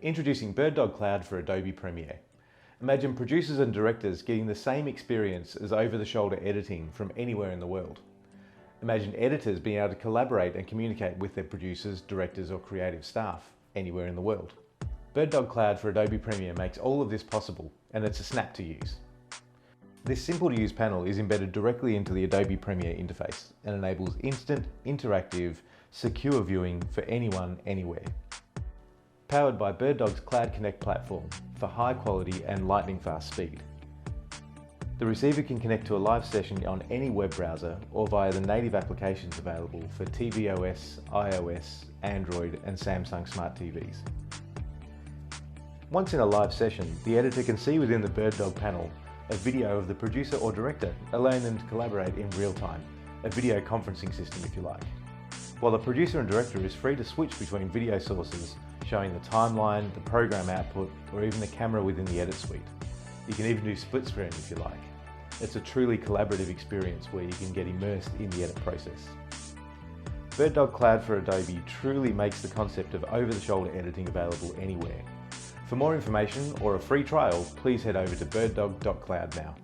Introducing BirdDog Cloud for Adobe Premiere. Imagine producers and directors getting the same experience as over-the-shoulder editing from anywhere in the world. Imagine editors being able to collaborate and communicate with their producers, directors or creative staff anywhere in the world. BirdDog Cloud for Adobe Premiere makes all of this possible, and it's a snap to use. This simple to use panel is embedded directly into the Adobe Premiere interface and enables instant, interactive, secure viewing for anyone, anywhere. Powered by BirdDog's Cloud Connect platform for high quality and lightning fast speed. The receiver can connect to a live session on any web browser or via the native applications available for tvOS, iOS, Android and Samsung smart TVs. Once in a live session, the editor can see within the BirdDog panel a video of the producer or director, allowing them to collaborate in real time, a video conferencing system if you like. While the producer and director is free to switch between video sources, showing the timeline, the program output, or even the camera within the edit suite. You can even do split screen if you like. It's a truly collaborative experience where you can get immersed in the edit process. BirdDog Cloud for Adobe truly makes the concept of over-the-shoulder editing available anywhere. For more information or a free trial, please head over to birddog.cloud now.